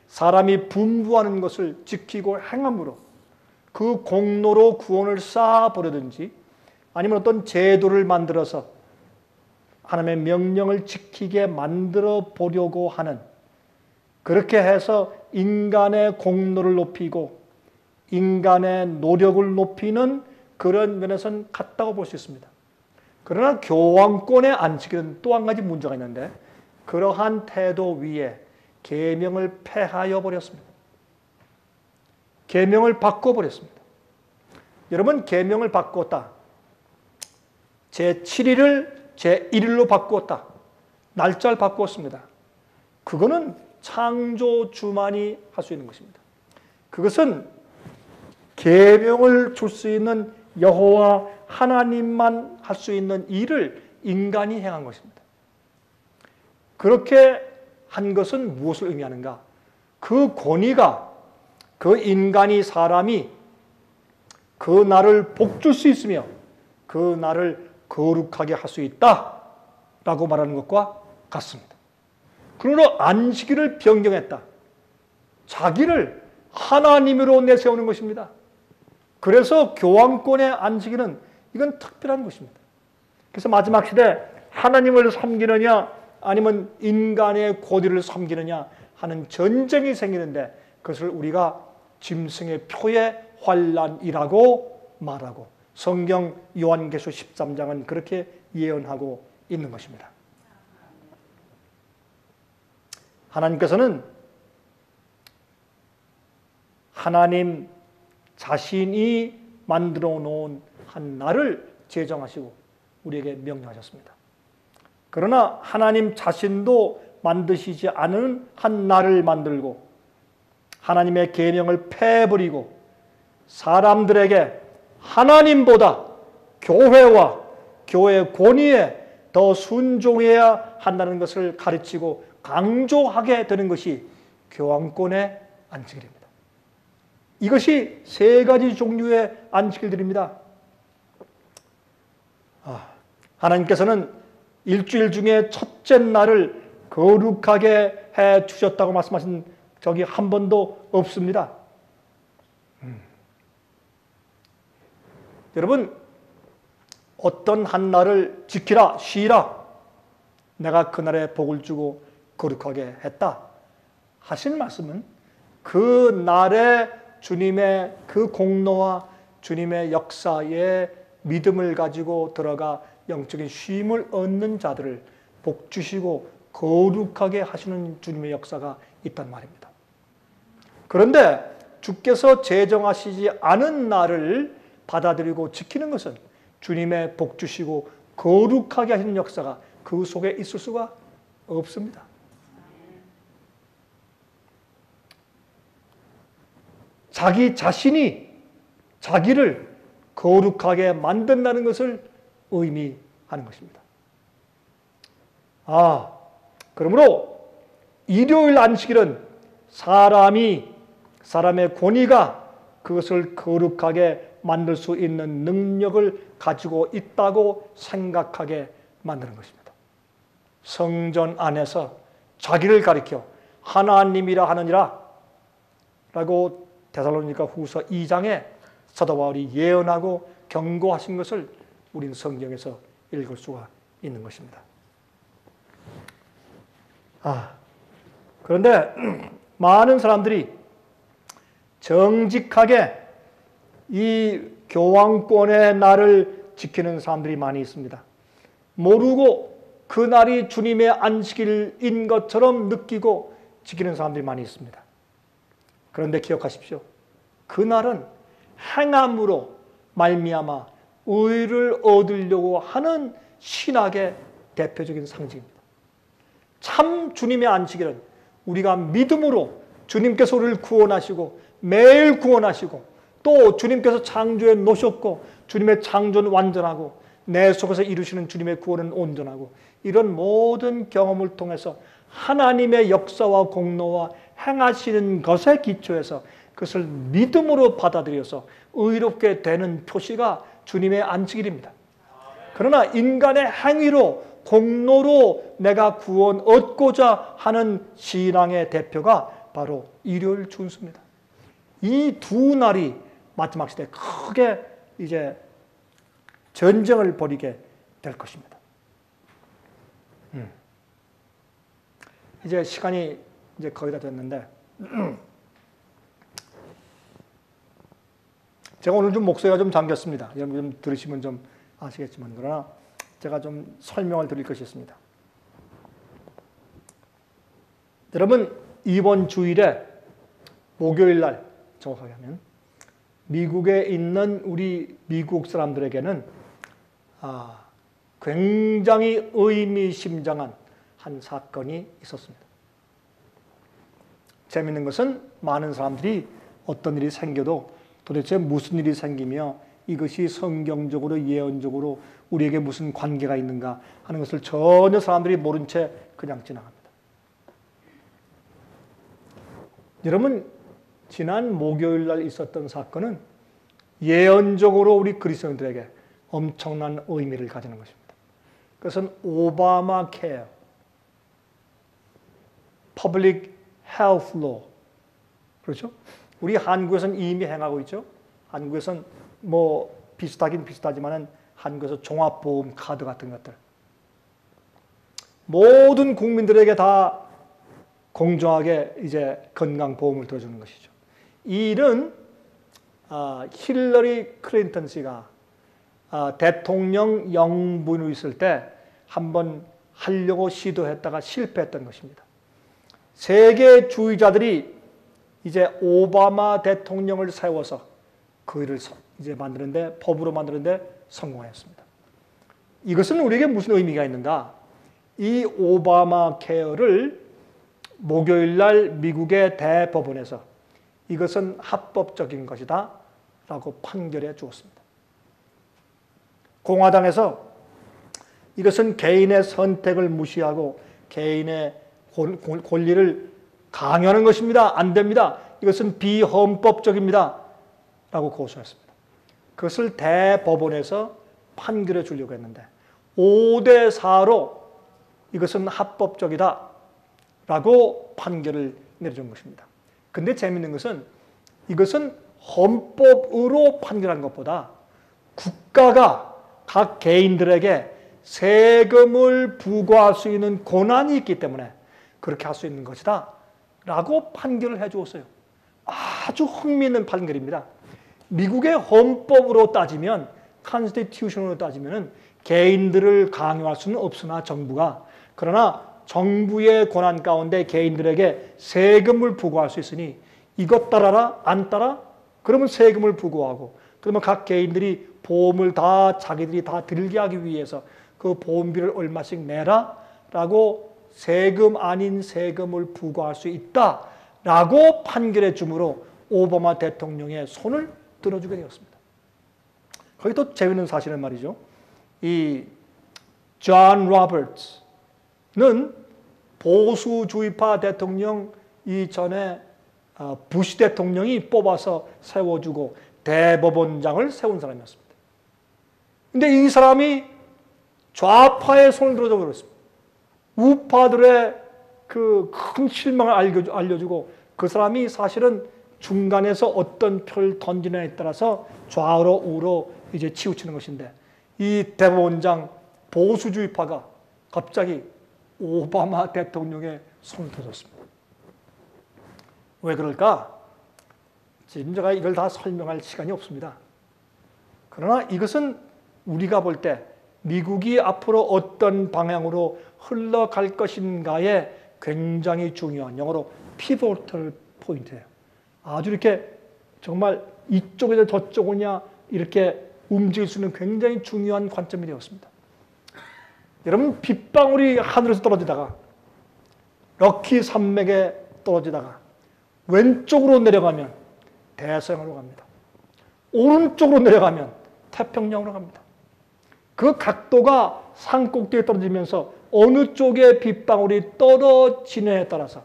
Speaker 1: 사람이 분부하는 것을 지키고 행함으로 그 공로로 구원을 쌓아보려든지, 아니면 어떤 제도를 만들어서 하나님의 명령을 지키게 만들어 보려고 하는, 그렇게 해서 인간의 공로를 높이고 인간의 노력을 높이는 그런 면에서는 같다고 볼 수 있습니다. 그러나 교황권의 안식일은 또 한 가지 문제가 있는데 그러한 태도 위에 계명을 폐하여 버렸습니다. 계명을 바꿔버렸습니다. 여러분, 계명을 바꾸었다. 제7일을 제1일로 바꾸었다. 날짜를 바꾸었습니다. 그거는 창조주만이 할 수 있는 것입니다. 그것은 계명을 줄 수 있는 여호와 하나님만 할 수 있는 일을 인간이 행한 것입니다. 그렇게 한 것은 무엇을 의미하는가? 그 권위가 그 인간이 사람이 그 날을 복줄 수 있으며 그 날을 거룩하게 할 수 있다라고 말하는 것과 같습니다. 그러므로 안식일을 변경했다. 자기를 하나님으로 내세우는 것입니다. 그래서 교황권의 안식일은 이건 특별한 것입니다. 그래서 마지막 시대 하나님을 섬기느냐 아니면 인간의 고디를 섬기느냐 하는 전쟁이 생기는데 그것을 우리가 짐승의 표의 환란이라고 말하고 성경 요한계시록 13장은 그렇게 예언하고 있는 것입니다. 하나님께서는 하나님 자신이 만들어 놓은 한 날을 제정하시고 우리에게 명령하셨습니다. 그러나 하나님 자신도 만드시지 않은 한 날을 만들고 하나님의 계명을 폐해버리고 사람들에게 하나님보다 교회와 교회 권위에 더 순종해야 한다는 것을 가르치고 강조하게 되는 것이 교황권의 안식일입니다. 이것이 세 가지 종류의 안식일들입니다. 하나님께서는 일주일 중에 첫째 날을 거룩하게 해 주셨다고 말씀하신 적이 한 번도 없습니다. 여러분, 어떤 한 날을 지키라, 쉬라, 내가 그날에 복을 주고 거룩하게 했다 하신 말씀은 그 날에 주님의 그 공로와 주님의 역사에 믿음을 가지고 들어가 영적인 쉼을 얻는 자들을 복 주시고 거룩하게 하시는 주님의 역사가 있단 말입니다. 그런데 주께서 제정하시지 않은 날을 받아들이고 지키는 것은 주님의 복 주시고 거룩하게 하시는 역사가 그 속에 있을 수가 없습니다. 자기 자신이 자기를 거룩하게 만든다는 것을 의미하는 것입니다. 그러므로 일요일 안식일은 사람의 권위가 그것을 거룩하게 만들 수 있는 능력을 가지고 있다고 생각하게 만드는 것입니다. 성전 안에서 자기를 가리켜 하나님이라 하느니라 라고 데살로니가 후서 2장에 사도 바울이 예언하고 경고하신 것을 우리는 성경에서 읽을 수가 있는 것입니다. 그런데 많은 사람들이 정직하게 이 교황권의 날을 지키는 사람들이 많이 있습니다. 모르고 그 날이 주님의 안식일인 것처럼 느끼고 지키는 사람들이 많이 있습니다. 그런데 기억하십시오. 그 날은 행함으로 말미암아 의를 얻으려고 하는 신학의 대표적인 상징입니다. 참 주님의 안식일은 우리가 믿음으로 주님께서 우리를 구원하시고 매일 구원하시고 또 주님께서 창조해 놓으셨고 주님의 창조는 완전하고 내 속에서 이루시는 주님의 구원은 온전하고 이런 모든 경험을 통해서 하나님의 역사와 공로와 행하시는 것에 기초해서 그것을 믿음으로 받아들여서 의롭게 되는 표시가 주님의 안식일입니다. 그러나 인간의 행위로 공로로 내가 구원 얻고자 하는 신앙의 대표가 바로 일요일 준수입니다. 이 두 날이 마지막 시대에 크게 이제 전쟁을 벌이게 될 것입니다. 이제 시간이 이제 거의 다 됐는데 제가 오늘 좀 목소리가 좀 잠겼습니다. 여러분 좀 들으시면 좀 아시겠지만 그러나 제가 좀 설명을 드릴 것이 있습니다. 여러분, 이번 주일에 목요일 날 정확하게 하면 미국에 있는 우리 미국 사람들에게는 굉장히 의미심장한 한 사건이 있었습니다. 재미있는 것은 많은 사람들이 어떤 일이 생겨도 도대체 무슨 일이 생기며 이것이 성경적으로 예언적으로 우리에게 무슨 관계가 있는가 하는 것을 전혀 사람들이 모른 채 그냥 지나갑니다. 여러분, 지난 목요일 날 있었던 사건은 예언적으로 우리 그리스도인들에게 엄청난 의미를 가지는 것입니다. 그것은 오바마 케어, Public Health Law. 그렇죠? 우리 한국에서는 이미 행하고 있죠. 한국에서는 뭐 비슷하긴 비슷하지만은 한국에서 종합보험 카드 같은 것들. 모든 국민들에게 다 공정하게 이제 건강보험을 들어주는 것이죠. 이 일은 힐러리 클린턴 씨가 대통령 영부인으로 있을 때 한번 하려고 시도했다가 실패했던 것입니다. 세계주의자들이 이제 오바마 대통령을 세워서 그 일을 이제 만드는데, 법으로 만드는데 성공하였습니다. 이것은 우리에게 무슨 의미가 있는가? 이 오바마 케어를 목요일 날 미국의 대법원에서 이것은 합법적인 것이다 라고 판결해 주었습니다. 공화당에서 이것은 개인의 선택을 무시하고 개인의 권리를 강요하는 것입니다. 안 됩니다. 이것은 비헌법적입니다. 라고 고소했습니다. 그것을 대법원에서 판결해 주려고 했는데 5대 4로 이것은 합법적이다 라고 판결을 내려준 것입니다. 근데 재미있는 것은 이것은 헌법으로 판결한 것보다 국가가 각 개인들에게 세금을 부과할 수 있는 권한이 있기 때문에 그렇게 할 수 있는 것이다 라고 판결을 해 주었어요. 아주 흥미있는 판결입니다. 미국의 헌법으로 따지면, 컨스티튜션으로 따지면 개인들을 강요할 수는 없으나 정부가, 그러나 정부의 권한 가운데 개인들에게 세금을 부과할 수 있으니 이것 따라라, 안 따라? 그러면 세금을 부과하고, 그러면 각 개인들이 보험을 다 자기들이 다 들게 하기 위해서 그 보험비를 얼마씩 내라 라고 세금 아닌 세금을 부과할 수 있다라고 판결해 주므로 오바마 대통령의 손을 들어주게 되었습니다. 거기 또 재미있는 사실은 말이죠. 이 존 로버츠는 보수주의파 대통령 이전에 부시 대통령이 뽑아서 세워주고 대법원장을 세운 사람이었습니다. 근데 이 사람이 좌파의 손을 들어줘 버렸습니다. 우파들의 그 큰 실망을 알려주고 그 사람이 사실은 중간에서 어떤 표를 던지느냐에 따라서 좌우로 우로 이제 치우치는 것인데 이 대법원장 보수주의파가 갑자기 오바마 대통령의 손을 들어줬습니다. 왜 그럴까? 지금 제가 이걸 다 설명할 시간이 없습니다. 그러나 이것은 우리가 볼 때 미국이 앞으로 어떤 방향으로 흘러갈 것인가에 굉장히 중요한, 영어로 pivotal 포인트예요. 아주 이렇게 정말 이쪽에서 저쪽이냐 이렇게 움직일 수 있는 굉장히 중요한 관점이 되었습니다. 여러분, 빗방울이 하늘에서 떨어지다가 럭키 산맥에 떨어지다가 왼쪽으로 내려가면 대서양으로 갑니다. 오른쪽으로 내려가면 태평양으로 갑니다. 그 각도가 산 꼭대기에 떨어지면서 어느 쪽에 빗방울이 떨어지느냐에 따라서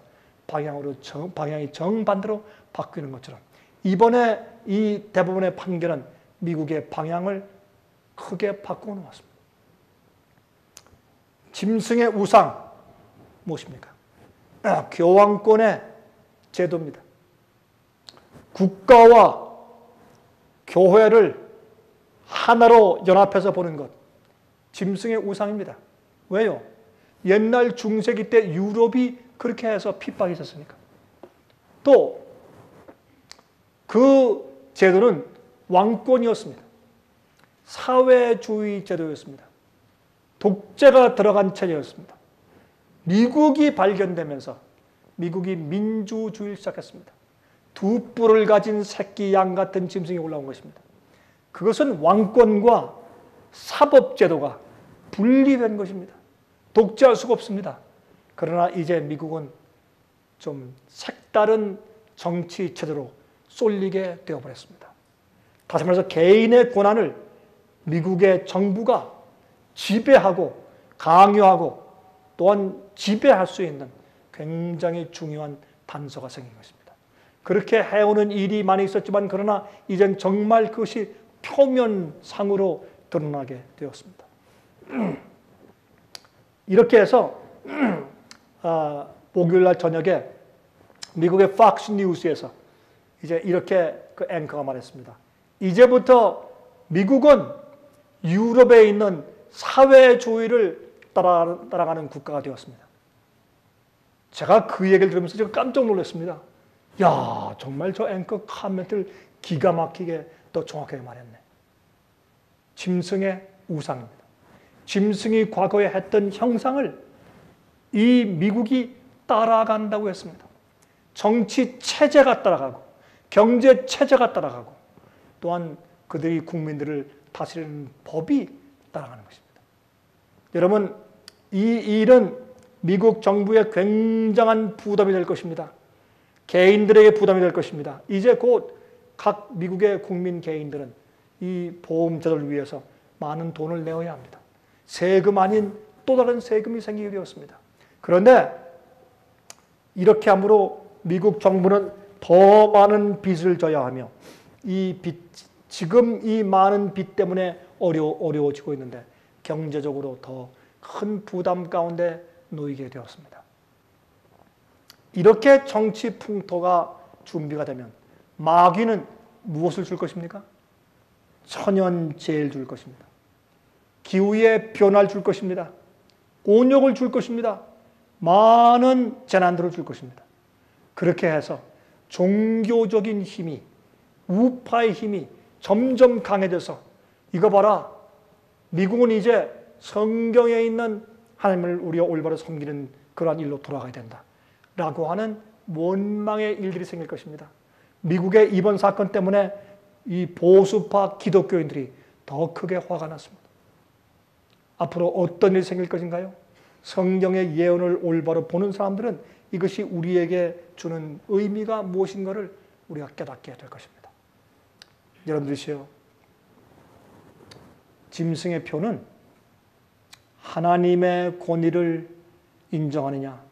Speaker 1: 방향이 정반대로 바뀌는 것처럼 이번에 이 대법원의 판결은 미국의 방향을 크게 바꾸어 놓았습니다. 짐승의 우상 무엇입니까? 교황권의 제도입니다. 국가와 교회를 하나로 연합해서 보는 것, 짐승의 우상입니다. 왜요? 옛날 중세기 때 유럽이 그렇게 해서 핍박이 있었으니까. 또 그 제도는 왕권이었습니다. 사회주의 제도였습니다. 독재가 들어간 체제였습니다. 미국이 발견되면서 미국이 민주주의를 시작했습니다. 두 뿔을 가진 새끼 양 같은 짐승이 올라온 것입니다. 그것은 왕권과 사법제도가 분리된 것입니다. 독재할 수가 없습니다. 그러나 이제 미국은 좀 색다른 정치 체제로 쏠리게 되어버렸습니다. 다시 말해서 개인의 권한을 미국의 정부가 지배하고 강요하고 또한 지배할 수 있는 굉장히 중요한 단서가 생긴 것입니다. 그렇게 해오는 일이 많이 있었지만 그러나 이젠 정말 그것이 표면상으로 드러나게 되었습니다. 이렇게 해서 목요일날 저녁에 미국의 팍스 뉴스에서 이제 이렇게 그 앵커가 말했습니다. 이제부터 미국은 유럽에 있는 사회주의를 따라가는 국가가 되었습니다. 제가 그 얘기를 들으면서 제가 깜짝 놀랐습니다. 야, 정말 저 앵커 코멘트를 기가 막히게 또 정확하게 말했네. 짐승의 우상입니다. 짐승이 과거에 했던 형상을 이 미국이 따라간다고 했습니다. 정치 체제가 따라가고 경제 체제가 따라가고 또한 그들이 국민들을 다스리는 법이 따라가는 것입니다. 여러분, 이 일은 미국 정부에 굉장한 부담이 될 것입니다. 개인들에게 부담이 될 것입니다. 이제 곧 각 미국의 국민 개인들은 이 보험제도를 위해서 많은 돈을 내어야 합니다. 세금 아닌 또 다른 세금이 생기게 되었습니다. 그런데 이렇게 함으로 미국 정부는 더 많은 빚을 져야 하며 지금 이 많은 빚 때문에 어려워지고 있는데 경제적으로 더 큰 부담 가운데 놓이게 되었습니다. 이렇게 정치 풍토가 준비가 되면 마귀는 무엇을 줄 것입니까? 천연재해를 줄 것입니다. 기후의 변화를 줄 것입니다. 온역을 줄 것입니다. 많은 재난들을 줄 것입니다. 그렇게 해서 종교적인 힘이, 우파의 힘이 점점 강해져서 이거 봐라, 미국은 이제 성경에 있는 하나님을 우리가 올바로 섬기는 그러한 일로 돌아가야 된다 라고 하는 원망의 일들이 생길 것입니다. 미국의 이번 사건 때문에 이 보수파 기독교인들이 더 크게 화가 났습니다. 앞으로 어떤 일이 생길 것인가요? 성경의 예언을 올바로 보는 사람들은 이것이 우리에게 주는 의미가 무엇인가를 우리가 깨닫게 될 것입니다. 여러분들이시여, 짐승의 표는 하나님의 권위를 인정하느냐,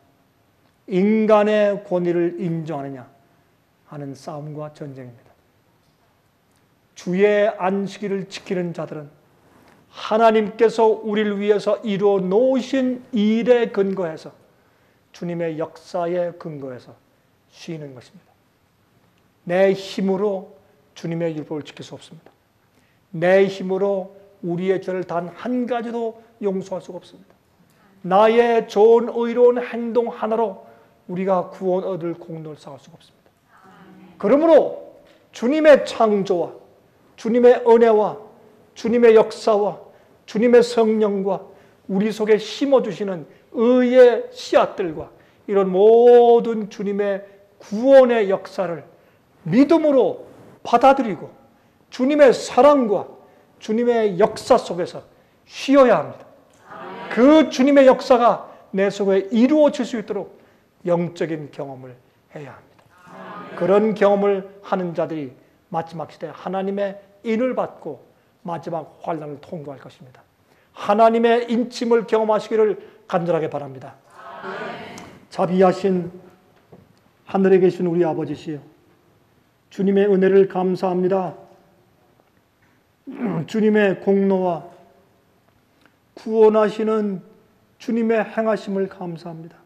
Speaker 1: 인간의 권위를 인정하느냐 하는 싸움과 전쟁입니다. 주의 안식일을 지키는 자들은 하나님께서 우리를 위해서 이루어 놓으신 일에 근거해서 주님의 역사에 근거해서 쉬는 것입니다. 내 힘으로 주님의 율법을 지킬 수 없습니다. 내 힘으로 우리의 죄를 단 한 가지도 용서할 수가 없습니다. 나의 좋은 의로운 행동 하나로 우리가 구원 얻을 공로를 쌓을 수가 없습니다. 그러므로 주님의 창조와 주님의 은혜와 주님의 역사와 주님의 성령과 우리 속에 심어주시는 의의 씨앗들과 이런 모든 주님의 구원의 역사를 믿음으로 받아들이고 주님의 사랑과 주님의 역사 속에서 쉬어야 합니다. 그 주님의 역사가 내 속에 이루어질 수 있도록 영적인 경험을 해야 합니다. 그런 경험을 하는 자들이 마지막 시대에 하나님의 인을 받고 마지막 환난을 통과할 것입니다. 하나님의 인침을 경험하시기를 간절하게 바랍니다. 자비하신 하늘에 계신 우리 아버지시여, 주님의 은혜를 감사합니다. 주님의 공로와 구원하시는 주님의 행하심을 감사합니다.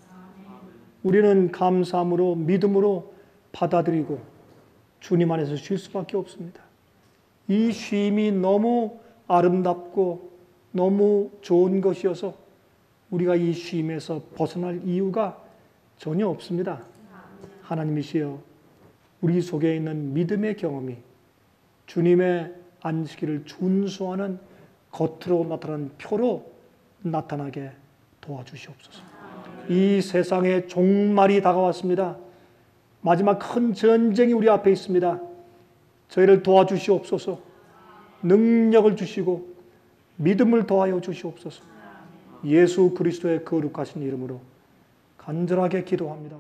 Speaker 1: 우리는 감사함으로 믿음으로 받아들이고 주님 안에서 쉴 수밖에 없습니다. 이 쉼이 너무 아름답고 너무 좋은 것이어서 우리가 이 쉼에서 벗어날 이유가 전혀 없습니다. 하나님이시여, 우리 속에 있는 믿음의 경험이 주님의 안식일을 준수하는 겉으로 나타나는 표로 나타나게 도와주시옵소서. 이 세상에 종말이 다가왔습니다. 마지막 큰 전쟁이 우리 앞에 있습니다. 저희를 도와주시옵소서. 능력을 주시고 믿음을 더하여 주시옵소서. 예수 그리스도의 거룩하신 이름으로 간절하게 기도합니다.